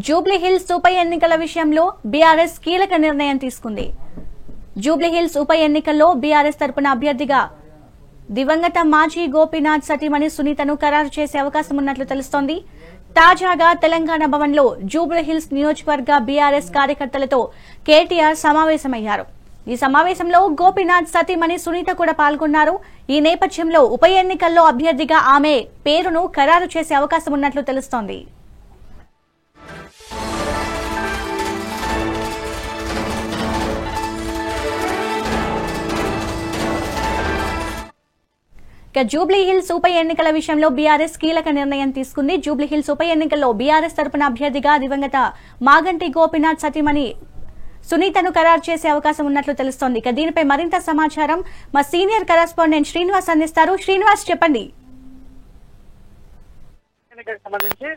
జూబ్లీహిల్స్ ఉప ఎన్నికల విషయంలో బీఆర్ఎస్ కీలక నిర్ణయం తీసుకుంది. జూబ్లీహిల్స్ ఉప ఎన్నికల్లో బీఆర్ఎస్ తరపున అభ్యర్థిగా దివంగత మాజీ గోపీనాథ్ సతీమణి సునీతను ఖరారు చేసే అవకాశం ఉన్నట్లు తెలుస్తోంది. తాజాగా తెలంగాణ భవన్లో జూబ్లీహిల్స్ నియోజకవర్గ బీఆర్ఎస్ కార్యకర్తలతో కేటీఆర్ సమావేశమయ్యారు. ఈ సమావేశంలో గోపీనాథ్ సతీమణి సునీత కూడా పాల్గొన్నారు. ఈ నేపథ్యంలో ఉప ఎన్నికల్లో అభ్యర్థిగా ఆమె పేరును ఖరారు చేసే అవకాశం ఉన్నట్లు తెలుస్తోంది. జూబ్లీహిల్స్ ఉప ఎన్నికల విషయంలో బీఆర్ఎస్ కీలక నిర్ణయం తీసుకుంది. జూబ్లీహిల్స్ ఉప ఎన్నికల్లో బీఆర్ఎస్ తరపున అభ్యర్థిగా దివంగత మాగంటి గోపీనాథ్ సతీమణి సునీతను ఖరారు చేసే అవకాశం ఉన్నట్లు తెలుస్తోంది. ఇక దీనిపై మరింత సమాచారం మా సీనియర్ కరెస్పాండెంట్ శ్రీనివాస్ అందిస్తారు. శ్రీనివాస్, చెప్పండి. సంబంధించి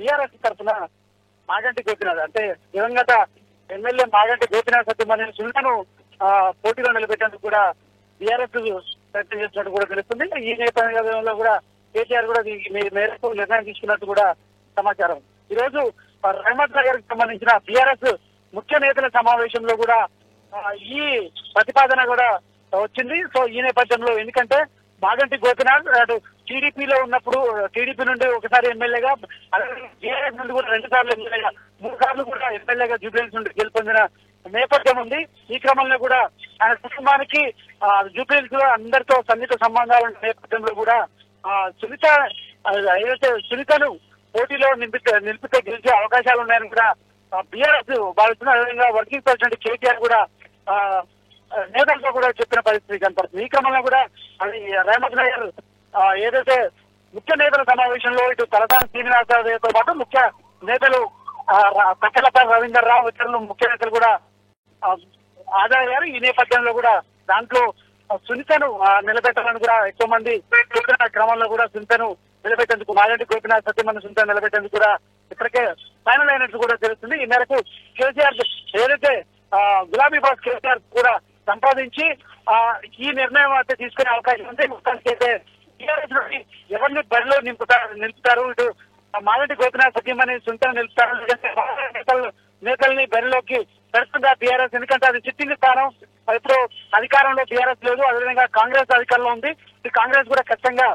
బీఆర్ఎస్ తరఫున మాగంటి గోపీనాథ్ అంటే దివంగత ఎమ్మెల్యే మాగంటి గోపీనాథ్ సతీమణి సునీతను పోటీలో నిలబెట్టేందుకు కూడా బీఆర్ఎస్ ప్రయత్నం చేస్తున్నట్టు కూడా తెలుస్తుంది. ఈ నేపథ్యంలో కూడా కేటీఆర్ కూడా మేరకు నిర్ణయం తీసుకున్నట్టు కూడా సమాచారం. ఈ రోజు రహమత్ నగర్ కి సంబంధించిన బీఆర్ఎస్ ముఖ్య నేతల సమావేశంలో కూడా ఈ ప్రతిపాదన కూడా వచ్చింది. సో ఈ నేపథ్యంలో ఎందుకంటే మాగంటి గోపీనాథ్ అటు టీడీపీలో ఉన్నప్పుడు టీడీపీ నుండి ఒకసారి ఎమ్మెల్యేగా, బీఆర్ఎస్ నుండి కూడా 2 సార్లు ఎమ్మెల్యేగా, 3 సార్లు కూడా ఎమ్మెల్యేగా జూబ్లీహిల్స్ నుండి గెలుపొందిన నేపథ్యం ఉంది. ఈ క్రమంలో కూడా ఆయన కుటుంబానికి జూబ్లీహిల్స్ లో అందరితో సన్నిహిత సంబంధాలు ఉన్న నేపథ్యంలో కూడా సునీత ఏదైతే సునీతను పోటీలో నిలిపితే గెలిచే అవకాశాలు ఉన్నాయని కూడా బీఆర్ఎస్ భావిస్తున్న అదేవిధంగా వర్కింగ్ ప్రెసిడెంట్ కేటీఆర్ కూడా నేతలతో కూడా చెప్పిన పరిస్థితి కనపడుతుంది. ఈ క్రమంలో కూడా అది రహమత్ నగర్ ఏదైతే ముఖ్య నేతల సమావేశంలో ఇటు తలసాని శ్రీనివాసరావుతో పాటు ముఖ్య నేతలు పక్కలపల్లి రవీందర్ రావు ఇతరులు ముఖ్య నేతలు కూడా హాజరయ్యారు. ఈ నేపథ్యంలో కూడా దాంట్లో సునీతను నిలబెట్టాలని కూడా ఎక్కువ మంది చెప్పిన క్రమంలో కూడా సునీతను నిలబెట్టేందుకు మాగంటి గోపీనాథ్ సత్యమణి సునీతను నిలబెట్టేందుకు కూడా ఇప్పటికే ఫైనల్ అయినట్టు కూడా తెలుస్తుంది. ఈ మేరకు కేసీఆర్ ఏదైతే గులాబీ బాస్ కేసీఆర్ కూడా సంపాదించి ఈ నిర్ణయం అయితే తీసుకునే అవకాశం ఉంది. మొత్తానికి అయితే టీఆర్ఎస్ నుండి ఎవరిని బరిలో నిలుపుతారు, ఇటు మాగంటి గోపీనాథ్ సత్యమణి సునీతను నిలుపుతారు, లేదంటే నేతల్ని బరిలోకి పెడుతుందా బీఆర్ఎస్? ఎందుకంటే అది సిట్టింగ్ స్థానం, ఇప్పుడు అధికారంలో బీఆర్ఎస్ లేదు, అదేవిధంగా కాంగ్రెస్ అధికారంలో ఉంది. ఈ కాంగ్రెస్ కూడా ఖచ్చితంగా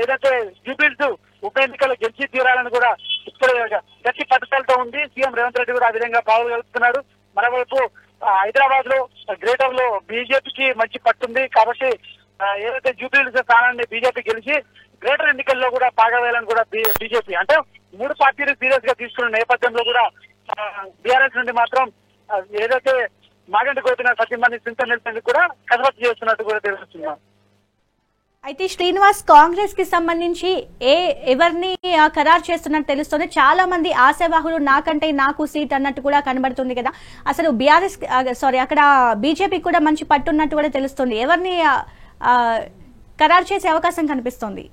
ఏదైతే జూబ్లీహిల్స్ ఉప ఎన్నికలు గెలిచి తీరాలని కూడా ఇప్పుడు గట్టి పట్టుదలతో ఉంది. సీఎం రేవంత్ రెడ్డి కూడా ఆ విధంగా పావులు కలుపుతున్నాడు. మరోవైపు హైదరాబాద్ లో గ్రేటర్ లో బీజేపీకి మంచి పట్టుంది కాబట్టి ఏదైతే జూబ్లీహిల్స్ స్థానాన్ని బీజేపీ గెలిచి గ్రేటర్ ఎన్నికల్లో కూడా పాగవేయాలని కూడా బీజేపీ అంటే 3 పార్టీలు సీరియస్ గా తీసుకున్న నేపథ్యంలో కూడా బీఆర్ఎస్ నుండి మాత్రం ఏదైతే మాగంటి గోపీనాథ్ సతీమణి సునీత నిలిపేందుకు కూడా కసరత్తు చేస్తున్నట్టు కూడా తెలుస్తున్నారు. అయితే శ్రీనివాస్, కాంగ్రెస్ కి సంబంధించి ఎవరిని ఖరారు చేస్తున్నట్టు తెలుస్తుంది. చాలా మంది ఆశావాహులు నాకంటే నాకు సీట్ అన్నట్టు కూడా కనబడుతుంది కదా. అసలు బీఆర్ఎస్ అక్కడ బీజేపీ కూడా మంచి పట్టున్నట్టు కూడా తెలుస్తుంది. ఎవరిని ఖరారు చేసే అవకాశం కనిపిస్తోంది?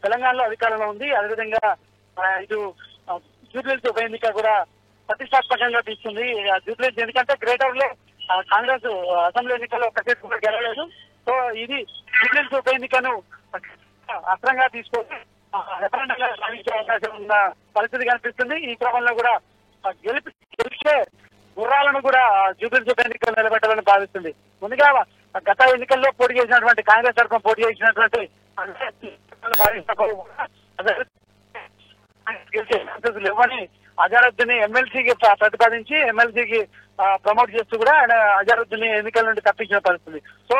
తెలంగాణలో అధికారంలో ఉంది. అదేవిధంగా ఇటు జూబ్లీహిల్స్ ఉప ఎన్నిక కూడా ప్రతిష్టాత్మకంగా తీసుకుంది. జూబ్లీహిల్స్ ఎందుకంటే గ్రేటర్ లో కాంగ్రెస్ అసెంబ్లీ ఎన్నికల్లో ఒక్క సీట్ కూడా గెలవలేదు. సో ఇది జూబ్లీహిల్స్ ఉప ఎన్నికను అస్త్రంగా తీసుకొని రెఫరెండంగా సాధించే అవకాశం ఉన్న పరిస్థితి కనిపిస్తుంది. ఈ క్రమంలో కూడా గెలిచే గుర్రాలను కూడా జూబ్లీహిల్స్ ఉప ఎన్నికలు నిలబెట్టాలని భావిస్తుంది. ముందుగా గత ఎన్నికల్లో పోటీ చేసినటువంటి కాంగ్రెస్ తరఫున పోటీ చేసినటువంటి లేవని అజారుద్దీన్ ఎమ్మెల్సీకి ప్రతిపాదించి ఎమ్మెల్సీకి ప్రమోట్ చేస్తూ కూడా ఆయన అజారుద్దీన్ ఎన్నికల నుండి తప్పించిన పరిస్థితి. సో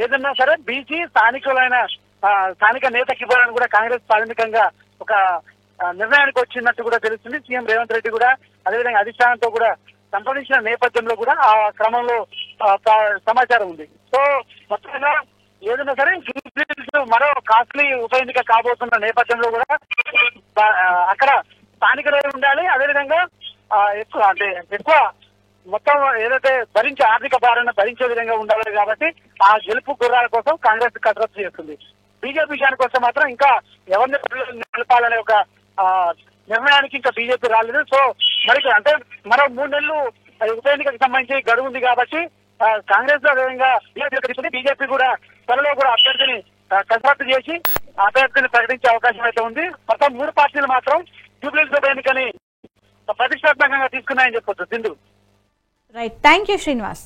ఏదన్నా సరే బీసీ స్థానిక నేతకి ఇవ్వాలని కూడా కాంగ్రెస్ ప్రాథమికంగా ఒక నిర్ణయానికి వచ్చినట్టు కూడా తెలుస్తుంది. సీఎం రేవంత్ రెడ్డి కూడా అదేవిధంగా అధిష్టానంతో కూడా సంప్రదించిన నేపథ్యంలో కూడా ఆ క్రమంలో సమాచారం ఉంది. సో మొత్తంగా ఏదైనా సరే మరో కాస్ట్లీ ఉప ఎన్నిక కాబోతున్న నేపథ్యంలో కూడా అక్కడ స్థానికులే ఉండాలి. అదేవిధంగా ఎక్కువ మొత్తం ఏదైతే ఆర్థిక భారాన్ని భరించే విధంగా ఉండాలి కాబట్టి ఆ గెలుపు గుర్రాల కోసం కాంగ్రెస్ కసరత్తు చేస్తుంది. బీజేపీ విషయానికి వస్తే మాత్రం ఇంకా ఎవరిని నిలపాలనే ఒక నిర్ణయానికి ఇంకా బీజేపీ రాలేదు. సో మరి అంటే మరో 3 నెలలు ఉప ఎన్నికకు సంబంధించి గడువు ఉంది కాబట్టి కాంగ్రెస్ అదేవిధంగా బీజేపీ కూడా త్వరలో కూడా అభ్యర్థిని కసరత్తు చేసి అభ్యర్థిని ప్రకటించే అవకాశం అయితే ఉంది. మొత్తం 3 పార్టీలు మాత్రం జూబ్లీహిల్స్ ఉప ఎన్నికని ప్రతిష్టాత్మకంగా తీసుకున్నాయని చెప్పొచ్చు. Sindhu. Right, thank you Srinivas.